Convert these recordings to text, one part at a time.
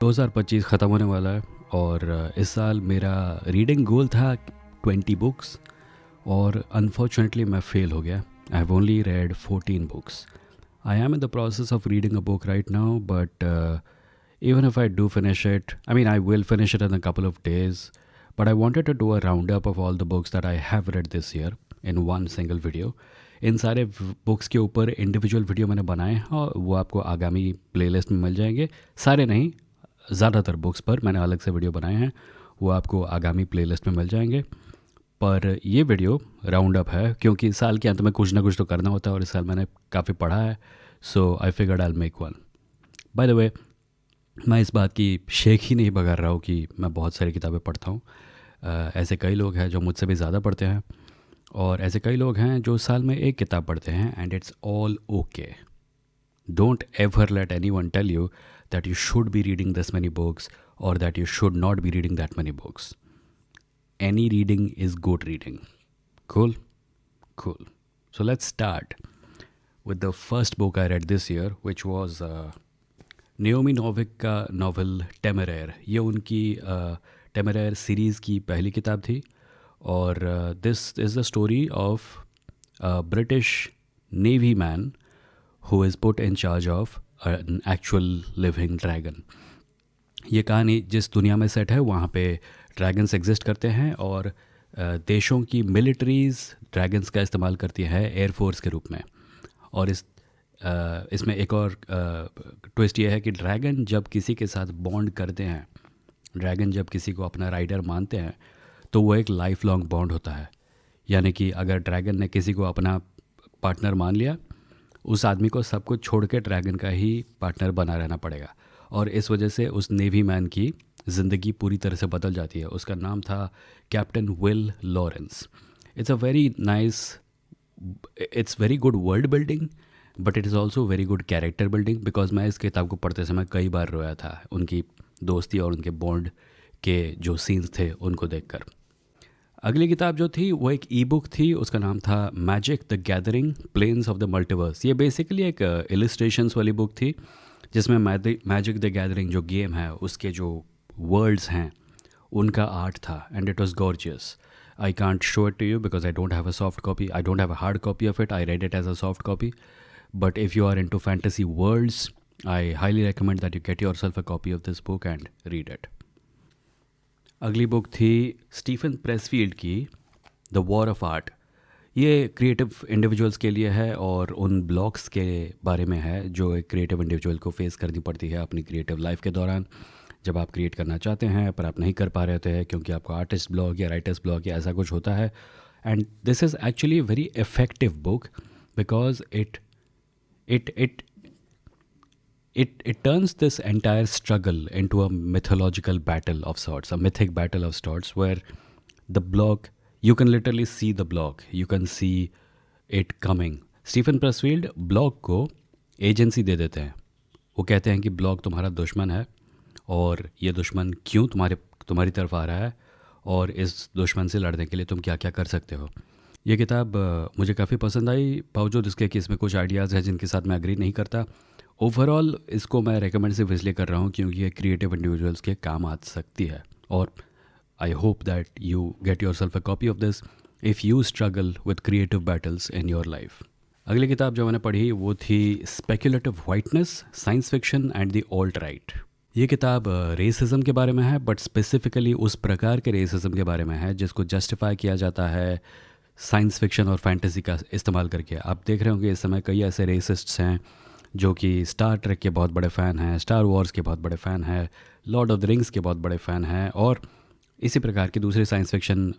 2025 ख़त्म होने वाला है और इस साल मेरा रीडिंग गोल था 20 बुक्स और अनफॉर्चुनेटली मैं फ़ेल हो गया. I have only red 14 books. I am in the process of reading a book right now, but even if I do finish it, I mean, I will finish it in a couple of days, but I wanted to do a roundup of all the books that I have read this year in one single video. इन सारे books के ऊपर individual video मैंने बनाए हैं और वो आपको आगामी प्लेलिस्ट में मिल जाएंगे. सारे नहीं, ज़्यादातर बुक्स पर मैंने अलग से वीडियो बनाए हैं, वो आपको आगामी प्लेलिस्ट में मिल जाएंगे. पर ये वीडियो राउंड अप है क्योंकि साल के अंत में कुछ ना कुछ तो करना होता है और इस साल मैंने काफ़ी पढ़ा है. So I figured I will make one. By the way, मैं इस बात की शेख ही नहीं बघार रहा हूँ कि मैं बहुत सारी किताबें पढ़ता हूँ. ऐसे कई लोग हैं जो मुझसे भी ज़्यादा पढ़ते हैं और ऐसे कई लोग हैं जो साल में एक किताब पढ़ते हैं. And it's all okay. Don't ever let any one tell you that you should be reading this many books और that you should not be reading that many books. Any reading is good reading. Cool? Cool. So let's start with the first book I read this year, which was Naomi Novick का novel टेमरेयर. ये उनकी टेमरेयर series की पहली किताब थी और this is the story of British navy man who is put in charge of an actual living dragon. ये कहानी जिस दुनिया में सेट है वहाँ पे ड्रैगन्स एग्जिस्ट करते हैं और देशों की मिलिट्रीज़ ड्रैगन्स का इस्तेमाल करती है एयरफोर्स के रूप में. और इसमें एक और ट्विस्ट ये है कि ड्रैगन जब किसी के साथ बॉन्ड करते हैं, ड्रैगन जब किसी को अपना राइडर मानते हैं तो वो एक लाइफ लॉन्ग बॉन्ड होता है. यानी कि अगर ड्रैगन ने किसी को अपना पार्टनर मान लिया, उस आदमी को सब कुछ छोड़ के ड्रैगन का ही पार्टनर बना रहना पड़ेगा. और इस वजह से उस नेवी मैन की ज़िंदगी पूरी तरह से बदल जाती है. उसका नाम था captain will Lawrence. It's a very nice, it's very good world building, but it is also very good character building. Because मैं इस किताब को पढ़ते समय कई बार रोया था उनकी दोस्ती और उनके बॉन्ड के जो सीन्स थे उनको देखकर. अगली किताब जो थी वो एक ई बुक थी. उसका नाम था magic the gathering planes of the multiverse. ये बेसिकली एक इलस्ट्रेशंस वाली बुक थी जिसमें मैजिक द गैदरिंग जो गेम है उसके जो वर्ल्ड्स हैं उनका आर्ट था. And it was gorgeous. I can't show it to you because I don't have a soft copy. I don't have a hard copy of it. I read it as a soft copy. But if you are into fantasy worlds, I highly recommend that you get yourself a copy of this book and read it. अगली book थी Stephen प्रेसफील्ड की the war of art. ये creative individuals के लिए है और उन blocks के बारे में है जो एक क्रिएटिव इंडिविजुअल को फेस करनी पड़ती है अपनी क्रिएटिव लाइफ के दौरान, जब आप क्रिएट करना चाहते हैं पर आप नहीं कर पा रहे होते हैं क्योंकि आपको आर्टिस्ट ब्लॉक या राइटर्स ब्लॉक या ऐसा कुछ होता है. And this is actually very effective book because it turns this entire struggle into a mythological battle of sorts, a mythic battle of sorts, where the block, you can literally see the block, you can see it coming. Stephen Pressfield block को agency दे देते हैं. वो कहते हैं कि block तुम्हारा दुश्मन है और ये दुश्मन क्यों तुम्हारी तरफ आ रहा है और इस दुश्मन से लड़ने के लिए तुम क्या क्या कर सकते हो. ये किताब मुझे काफ़ी पसंद आई, बावजूद इसके कि इसमें कुछ आइडियाज़ हैं जिनके साथ मैं एग्री नहीं करता. ओवरऑल इसको मैं रेकमेंड सिर्फ इसलिए कर रहा हूँ क्योंकि ये क्रिएटिव इंडिविजुअल्स के काम आ सकती है. और I hope that you get your self a copy of this if you struggle with creative battles in your life. अगली किताब जो मैंने पढ़ी वो थी speculative whiteness, science fiction and the alt right. ये किताब रेसिज्म के बारे में है, बट स्पेसिफिकली उस प्रकार के रेसिज्म के बारे में है जिसको जस्टिफाई किया जाता है साइंस फिक्शन और फैंटेसी का इस्तेमाल करके. आप देख रहे होंगे इस समय कई ऐसे रेसिस्ट्स हैं जो कि स्टार ट्रेक के बहुत बड़े फ़ैन हैं, स्टार वॉर्स के बहुत बड़े फ़ैन हैं, लॉर्ड ऑफ द रिंग्स के बहुत बड़े फ़ैन हैं और इसी प्रकार के दूसरे साइंस फिक्शन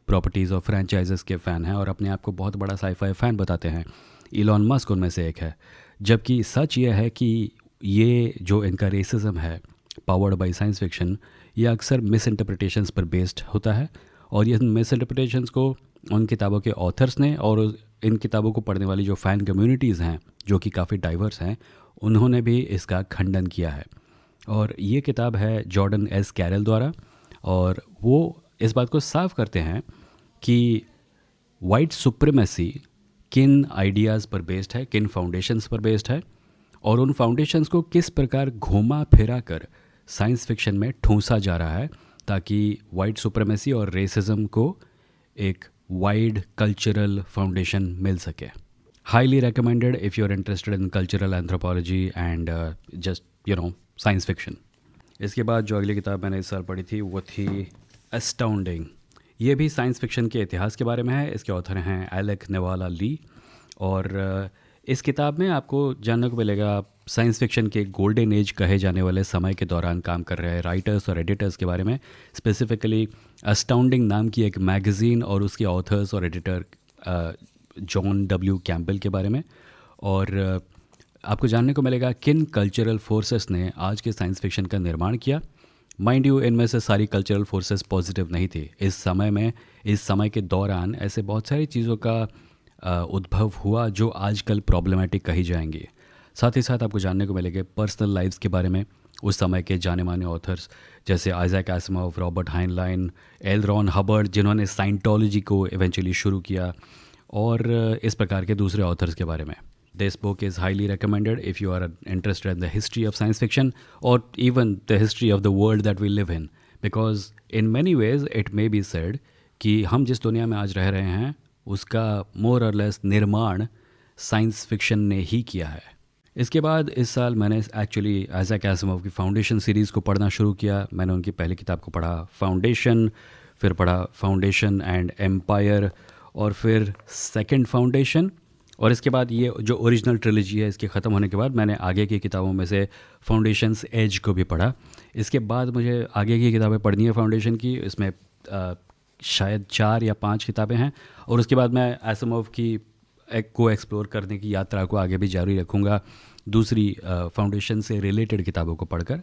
प्रॉपर्टीज़ और फ्रेंचाइजेस के फ़ैन हैं और अपने आप को बहुत बड़ा साई-फाई फ़ैन बताते हैं. इलॉन मस्क उनमें से एक है. जबकि सच ये है कि ये जो इनका रेसिज्म है पावर्ड बाय साइंस फिक्शन, ये अक्सर मिस इंटरप्रिटेशंस पर बेस्ड होता है और ये मिस इंटरप्रिटेशंस को उन किताबों के ऑथर्स ने और इन किताबों को पढ़ने वाली जो फ़ैन कम्युनिटीज़ हैं जो कि काफ़ी डाइवर्स हैं, उन्होंने भी इसका खंडन किया है. और ये किताब है जॉर्डन एस कैरल द्वारा और वो इस बात को साफ करते हैं कि वाइट सुप्रीमेसी किन आइडियाज़ पर बेस्ड है, किन फाउंडेशंस पर बेस्ड है और उन फाउंडेशंस को किस प्रकार घुमा फिरा कर साइंस फिक्शन में ठूंसा जा रहा है ताकि वाइट सुप्रीमेसी और रेसिज्म को एक वाइड कल्चरल फाउंडेशन मिल सके. Highly recommended if you are interested in cultural anthropology and just science fiction. इसके बाद जो अगली किताब मैंने इस साल पढ़ी थी वो थी एस्टाउंडिंग. ये भी साइंस फिक्शन के इतिहास के बारे में है. इसके ऑथर हैं एलेक नेवाला ली. और इस किताब में आपको जानने को मिलेगा साइंस फिक्शन के गोल्डन एज कहे जाने वाले समय के दौरान काम कर रहे राइटर्स और एडिटर्स के बारे में. स्पेसिफिकली एस्टाउंडिंग नाम की एक मैगज़ीन और उसके ऑथर्स और एडिटर जॉन डब्ल्यू कैम्पबेल के बारे में. और आपको जानने को मिलेगा किन कल्चरल फोर्सेस ने आज के साइंस फिक्शन का निर्माण किया. माइंड यू, इनमें से सारी कल्चरल फोर्सेस पॉजिटिव नहीं थी. इस समय के दौरान ऐसे बहुत सारी चीज़ों का उद्भव हुआ जो आजकल प्रॉब्लमेटिक कही जाएंगी. साथ ही साथ आपको जानने को मिलेंगे पर्सनल लाइफ्स के बारे में उस समय के जाने माने ऑथर्स जैसे Isaac Asimov, Robert Heinlein, L Ron Hubbard जिन्होंने साइंटोलॉजी को इवेंचुअली शुरू किया, और इस प्रकार के दूसरे ऑथर्स के बारे में. This book is highly recommended if you are interested in the history of science fiction और even the history of the world that we live in, because in many ways it may be said कि हम जिस दुनिया में आज रह रहे हैं उसका मोर और लेस निर्माण साइंस फिक्शन ने ही किया है. इसके बाद इस साल मैंने एक्चुअली आइजैक आसिमोव की फाउंडेशन सीरीज़ को पढ़ना शुरू किया. मैंने उनकी पहली किताब को पढ़ा फाउंडेशन, फिर पढ़ा फाउंडेशन एंड एम्पायर, और फिर सेकंड फाउंडेशन, और इसके बाद ये जो ओरिजिनल ट्रिलॉजी है इसके ख़त्म होने के बाद मैंने आगे की किताबों में से फाउंडेशंस एज को भी पढ़ा. इसके बाद मुझे आगे की किताबें पढ़नी है फाउंडेशन की. इसमें शायद 4 या 5 किताबें हैं, और उसके बाद मैं आसिमोव की को एक्सप्लोर करने की यात्रा को आगे भी जारी रखूँगा दूसरी फाउंडेशन से रिलेटेड किताबों को पढ़कर.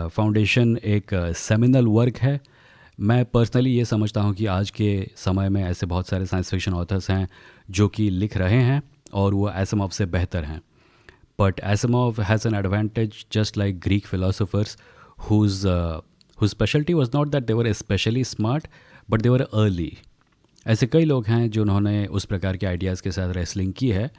फाउंडेशन एक सेमिनल वर्क है. मैं पर्सनली ये समझता हूँ कि आज के समय में ऐसे बहुत सारे साइंस फिक्शन ऑथर्स हैं जो कि लिख रहे हैं और वो आसिमोव से बेहतर हैं. But Asimov has an advantage just like Greek philosophers whose specialty was not that they were especially smart but they were early. ऐसे कई लोग हैं जिन्होंने उस प्रकार के आइडियाज़ के साथ रेसलिंग की है,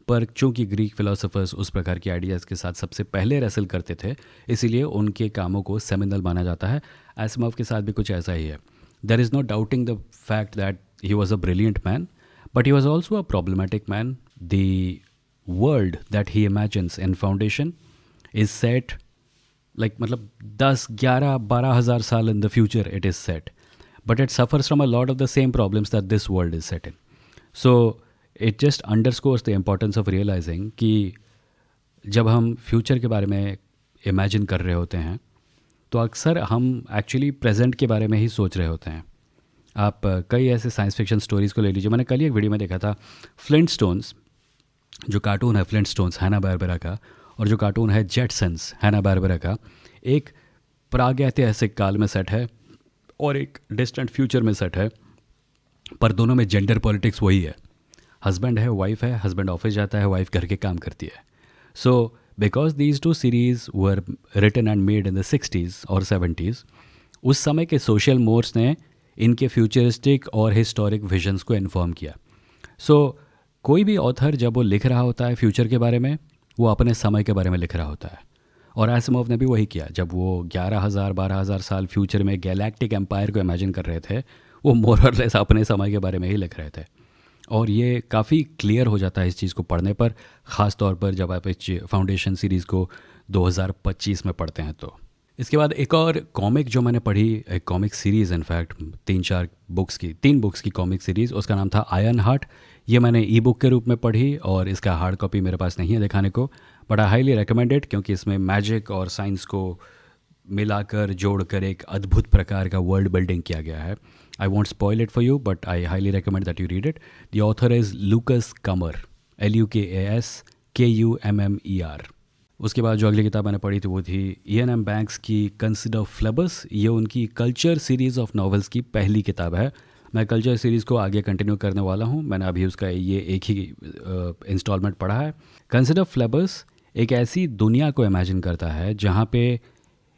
पर चूंकि ग्रीक फिलोसोफर्स उस प्रकार के आइडियाज़ के साथ सबसे पहले रेसल करते थे इसीलिए उनके कामों को सेमिनल माना जाता है. आसिमोव के साथ भी कुछ ऐसा ही है. There is no doubting the fact that he was a brilliant man, but he was also a problematic man. The world that he imagines in Foundation is set मतलब 10-11-12 हज़ार साल in the future it is set, but it suffers from a lot of the same problems that this world is set in. So it just underscores the importance of realizing कि जब हम future के बारे में imagine कर रहे होते हैं तो अक्सर हम एक्चुअली प्रेजेंट के बारे में ही सोच रहे होते हैं. आप कई ऐसे साइंस फिक्शन स्टोरीज़ को ले लीजिए. मैंने कल ही एक वीडियो में देखा था फ्लिंटस्टोन्स, जो कार्टून है फ्लिंटस्टोन्स हैना बारबेरा का, और जो कार्टून है जेटसन्स हैना बारबेरा का, एक प्रागैतिहासिक काल में सेट है और एक डिस्टेंट फ्यूचर में सेट है, पर दोनों में जेंडर पॉलिटिक्स वही है. हस्बैंड है, वाइफ है, हस्बैंड ऑफिस जाता है, वाइफ घर के काम करती है. So because these two series were written and made in the 60s और 70s, उस समय के सोशल मोर्स ने इनके फ्यूचरिस्टिक और हिस्टोरिक विजन्स को इन्फॉर्म किया. सो कोई भी ऑथर जब वो लिख रहा होता है फ्यूचर के बारे में, वो अपने समय के बारे में लिख रहा होता है. और आसिमोव ने भी वही किया. जब वो 11,000-12,000 साल फ्यूचर में गैलेक्टिक एम्पायर को इमेजिन कर रहे थे, वो मोर और लेस अपने समय के बारे में ही लिख रहे थे. और ये काफ़ी क्लियर हो जाता है इस चीज़ को पढ़ने पर, ख़ास तौर पर जब आप इस फाउंडेशन सीरीज़ को 2025 में पढ़ते हैं. तो इसके बाद एक और कॉमिक जो मैंने पढ़ी, एक कॉमिक सीरीज़ इनफैक्ट 3 बुक्स की कॉमिक सीरीज़, उसका नाम था आयरन हार्ट. ये मैंने ई बुक के रूप में पढ़ी और इसका हार्ड कॉपी मेरे पास नहीं है दिखाने को, बट आई हाईली रिकमेंडेड क्योंकि इसमें मैजिक और साइंस को मिलाकर जोड़कर एक अद्भुत प्रकार का वर्ल्ड बिल्डिंग किया गया है. I want spoil it for you, but I highly recommend that you read it. The author is लूकस Qamar, LUKASKUMMER. उसके बाद जो अगली किताब मैंने पढ़ी थी वो थी E.N.M. बैंक्स की कंसिडर फ्लेबस. ये उनकी कल्चर सीरीज़ ऑफ नॉवेल्स की पहली किताब है. मैं कल्चर सीरीज़ को आगे कंटिन्यू करने वाला हूँ. मैंने अभी उसका ये एक ही इंस्टॉलमेंट पढ़ा है. कंसिडर फ्लेबस एक ऐसी दुनिया को इमेजिन करता है जहाँ पे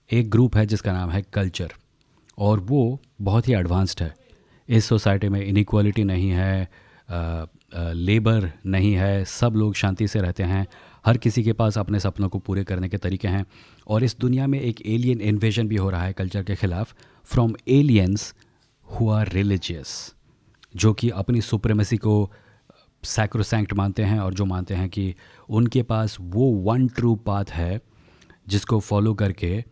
एक ग्रुप है जिसका नाम है कल्चर, और वो बहुत ही एडवांस्ड है. इस सोसाइटी में इनइक्वालिटी नहीं है, लेबर नहीं है, सब लोग शांति से रहते हैं, हर किसी के पास अपने सपनों को पूरे करने के तरीके हैं, और इस दुनिया में एक एलियन इन्वेजन भी हो रहा है कल्चर के ख़िलाफ़, from aliens who are religious, जो कि अपनी सुप्रीमेसी को सैक्रोसैंक्ट मानते हैं, और जो मानते हैं कि उनके पास वो वन ट्रू पाथ है जिसको फॉलो करके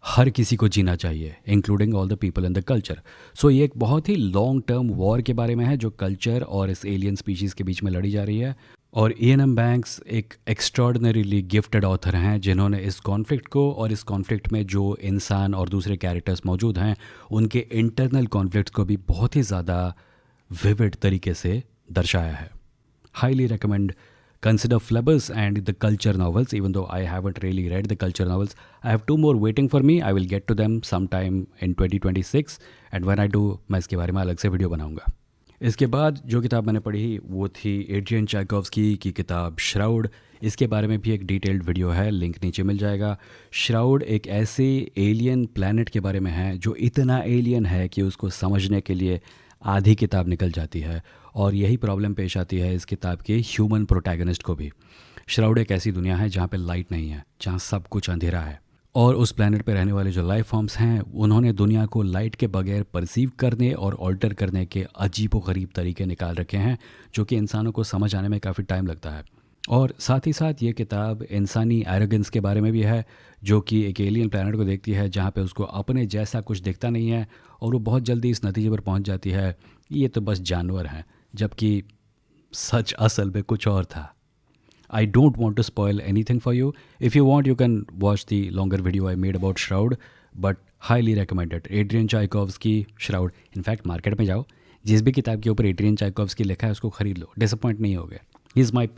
हर किसी को जीना चाहिए, including all the people in the culture. So ये एक बहुत ही लॉन्ग टर्म वॉर के बारे में है जो कल्चर और इस एलियन स्पीशीज़ के बीच में लड़ी जा रही है। और E.N.M. बैंक्स एक एक्स्ट्रॉर्डनरीली गिफ्टेड ऑथर हैं जिन्होंने इस कॉन्फ्लिक्ट को, और इस कॉन्फ्लिक्ट में जो इंसान और दूसरे कैरेक्टर्स मौजूद हैं उनके इंटरनल कॉन्फ्लिक्ट्स को भी बहुत ही ज़्यादा विविड तरीके से दर्शाया है। Highly recommend. Consider Flebus and the culture novels, even though I haven't really read the culture novels. I have 2 more waiting for me. I will get to them sometime in 2026, and when I do, मैं इसके बारे में अलग से video बनाऊंगा। इसके बाद जो किताब मैंने पढ़ी वो थी एड्रियन चाइकोव्स्की की किताब श्राउड। इसके बारे में भी एक डिटेल्ड वीडियो है, लिंक नीचे मिल जाएगा। श्राउड एक ऐसे एलियन प्लैनेट के बारे में है जो इतना एलियन है कि उसको समझने के लिए आधी किताब निकल जाती है, और यही प्रॉब्लम पेश आती है इस किताब के ह्यूमन प्रोटैगनिस्ट को भी। श्राउड एक ऐसी दुनिया है जहाँ पे लाइट नहीं है, जहाँ सब कुछ अंधेरा है, और उस प्लैनेट पे रहने वाले जो लाइफ फॉर्म्स हैं उन्होंने दुनिया को लाइट के बगैर परसीव करने और ऑल्टर करने के अजीब व गरीब तरीके निकाल रखे हैं, जो कि इंसानों को समझ आने में काफ़ी टाइम लगता है। और साथ ही साथ ये किताब इंसानी एरोगेंस के बारे में भी है, जो कि एक एलियन प्लैनेट को देखती है जहाँ पे उसको अपने जैसा कुछ दिखता नहीं है, और वो बहुत जल्दी इस नतीजे पर पहुँच जाती है ये तो बस जानवर हैं, जबकि सच असल में कुछ और था। I don't want to spoil anything for you. If you want, you can watch the longer video I made about Shroud, but highly recommended. Adrian Tchaikovsky, Shroud. In fact, market में जाओ, जिस भी किताब के ऊपर एड्रियन चाइकोव्स्की लिखा है उसको ख़रीद लो, डिसअपॉइंट नहीं होगे। He is my,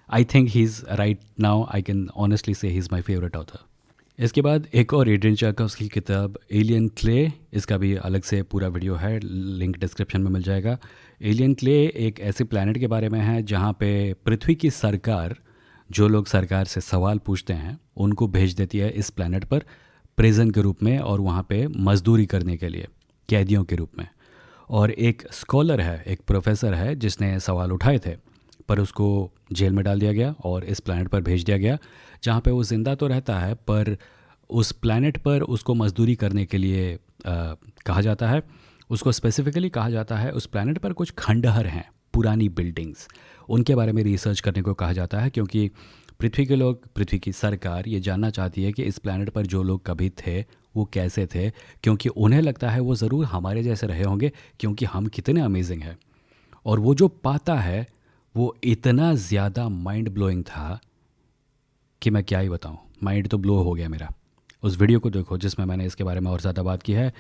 I think he is right now, I can honestly say he is my favourite author. इसके बाद एक और एड्रियन चाइकोव्स्की की किताब एलियन क्ले, इसका भी अलग से पूरा वीडियो है, लिंक डिस्क्रिप्शन में मिल जाएगा। एलियन क्ले एक ऐसे प्लैनेट के बारे में है जहाँ पे पृथ्वी की सरकार, जो लोग सरकार से सवाल पूछते हैं उनको भेज देती है इस प्लैनेट पर प्रिजन के रूप में, और वहाँ पे मजदूरी करने के लिए कैदियों के रूप में। और एक स्कॉलर है, एक प्रोफेसर है जिसने सवाल उठाए थे, पर उसको जेल में डाल दिया गया और इस प्लैनेट पर भेज दिया गया, जहाँ पे वो ज़िंदा तो रहता है पर उस प्लैनेट पर उसको मजदूरी करने के लिए कहा जाता है। उसको स्पेसिफिकली कहा जाता है उस प्लैनेट पर कुछ खंडहर हैं, पुरानी बिल्डिंग्स, उनके बारे में रिसर्च करने को कहा जाता है, क्योंकि पृथ्वी के लोग, पृथ्वी की सरकार ये जानना चाहती है कि इस प्लैनेट पर जो लोग कभी थे वो कैसे थे, क्योंकि उन्हें लगता है वो ज़रूर हमारे जैसे रहे होंगे, क्योंकि हम कितने अमेजिंग हैं। और वो जो पाता है वो इतना ज़्यादा माइंड ब्लोइंग था कि मैं क्या ही बताऊँ, माइंड तो ब्लो हो गया मेरा। उस वीडियो को देखो जिसमें मैंने इसके बारे में और ज़्यादा बात की है।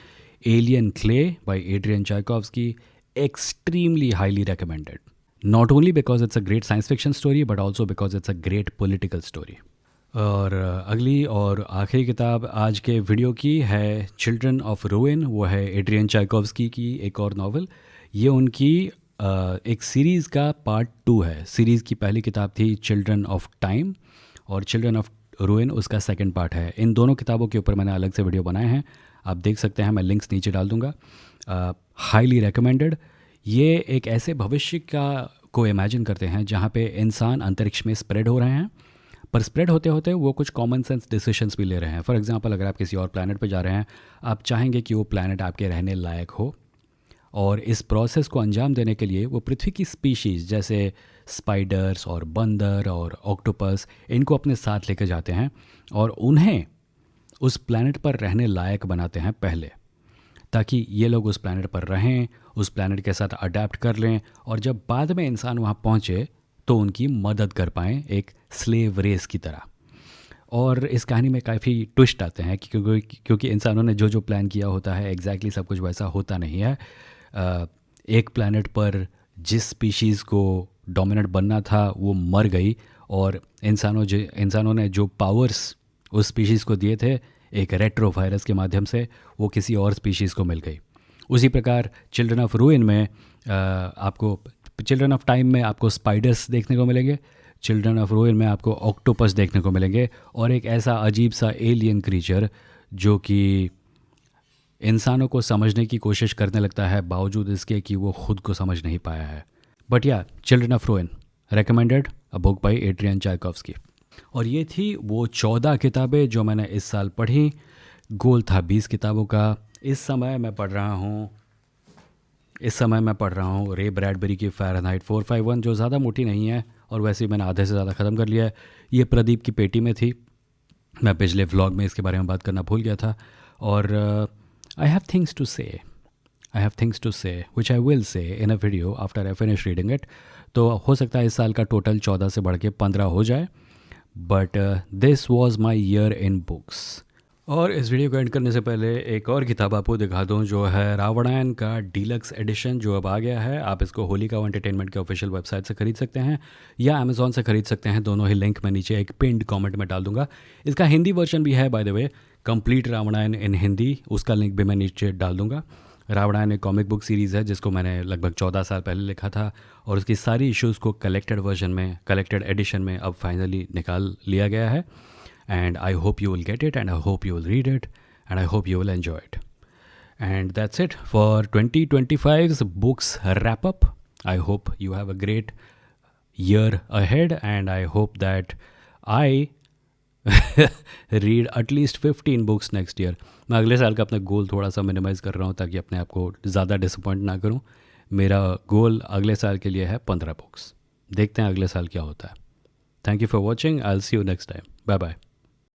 Alien Clay by Adrian Tchaikovsky, extremely highly recommended, not only because it's a great science fiction story but also because it's a great political story. और अगली और आखिरी किताब आज के वीडियो की है चिल्ड्रन ऑफ रूइन। वो है एड्रियन चाइकोव्स्की की एक और नावल। ये उनकी एक सीरीज़ का पार्ट 2 है। सीरीज़ की पहली किताब थी चिल्ड्रन ऑफ टाइम, और चिल्ड्रन ऑफ रूइन उसका सेकंड पार्ट है। इन दोनों किताबों के ऊपर मैंने अलग से वीडियो बनाए हैं, आप देख सकते हैं, मैं लिंक्स नीचे डाल दूँगा। Highly recommended. ये एक ऐसे भविष्य को इमेजिन करते हैं जहाँ पे इंसान अंतरिक्ष में स्प्रेड हो रहे हैं, पर स्प्रेड होते होते वो कुछ कॉमन सेंस डिसीजंस भी ले रहे हैं। फॉर एग्जांपल, अगर आप किसी और प्लैनेट पे जा रहे हैं, आप चाहेंगे कि वो प्लैनेट आपके रहने लायक हो, और इस प्रोसेस को अंजाम देने के लिए वो पृथ्वी की स्पीशीज़ जैसे स्पाइडर्स और बंदर और ऑक्टोपस, इनको अपने साथ लेकर जाते हैं और उन्हें उस प्लैनेट पर रहने लायक बनाते हैं पहले, ताकि ये लोग उस प्लैनेट पर रहें, उस प्लैनेट के साथ अडेप्ट कर लें, और जब बाद में इंसान वहाँ पहुँचे तो उनकी मदद कर पाएँ, एक स्लेव रेस की तरह। और इस कहानी में काफ़ी ट्विस्ट आते हैं क्योंकि इंसानों ने जो जो प्लान किया होता है एग्जैक्टली सब कुछ वैसा होता नहीं है। एक प्लैनेट पर जिस स्पीशीज़ को डोमिनेंट बनना था वो मर गई, और इंसानों ने जो पावर्स उस स्पीशीज़ को दिए थे एक रेट्रो वायरस के माध्यम से, वो किसी और स्पीशीज़ को मिल गई। उसी प्रकार चिल्ड्रन ऑफ रूइन में आपको, चिल्ड्रन ऑफ टाइम में आपको स्पाइडर्स देखने को मिलेंगे, चिल्ड्रन ऑफ रूइन में आपको ऑक्टोपस देखने को मिलेंगे, और एक ऐसा अजीब सा एलियन क्रीचर जो कि इंसानों को समझने की कोशिश करने लगता है बावजूद इसके कि वो खुद को समझ नहीं पाया है। बट या Children of Ruin recommended, a book by Adrian Tchaikovsky. और ये थी वो 14 किताबें जो मैंने इस साल पढ़ी। गोल था 20 किताबों का। इस समय मैं पढ़ रहा हूँ रे ब्रैडबरी की फ़ारेनहाइट 451, जो ज़्यादा मोटी नहीं है और वैसे ही मैंने आधे से ज़्यादा ख़त्म कर लिया है। ये प्रदीप की पेटी में थी। मैं पिछले व्लॉग में इसके बारे में बात करना भूल गया था। और आई हैव थिंग्स टू से विच I will say in a video after I finish reading it. तो हो सकता है इस साल का टोटल 14 से बढ़ के 15 हो जाए। But this was my year in books. और इस वीडियो को एंड करने से पहले एक और किताब आपको दिखा दूं, जो है रावणायन का डीलक्स एडिशन, जो अब आ गया है। आप इसको होलिका एंटरटेनमेंट के ऑफिशियल वेबसाइट से खरीद सकते हैं या अमेज़ॉन से खरीद सकते हैं। दोनों ही लिंक मैं नीचे एक पिंड कमेंट में डाल दूंगा। इसका हिंदी वर्जन भी है बाय द वे, कंप्लीट रावणायन इन हिंदी, उसका लिंक भी मैं नीचे डाल दूंगा। रावणायन एक कॉमिक बुक सीरीज़ है जिसको मैंने लगभग 14 साल पहले लिखा था, और उसकी सारी इश्यूज़ को कलेक्टेड एडिशन में अब फाइनली निकाल लिया गया है। And I hope you will get it, and I hope you will read it, and I hope you will enjoy it. And that's it for 2025's books wrap up. I hope you have a great year ahead, and I hope that I read at least 15 books next year. मैं अगले साल का अपना गोल थोड़ा सा minimise कर रहा हूँ ताकि अपने आप को ज़्यादा डिसअपॉइंट ना करूँ। मेरा गोल अगले साल के लिए है 15 बुक्स। देखते हैं अगले साल क्या होता है। Thank you for watching. I will see you next time. Bye bye.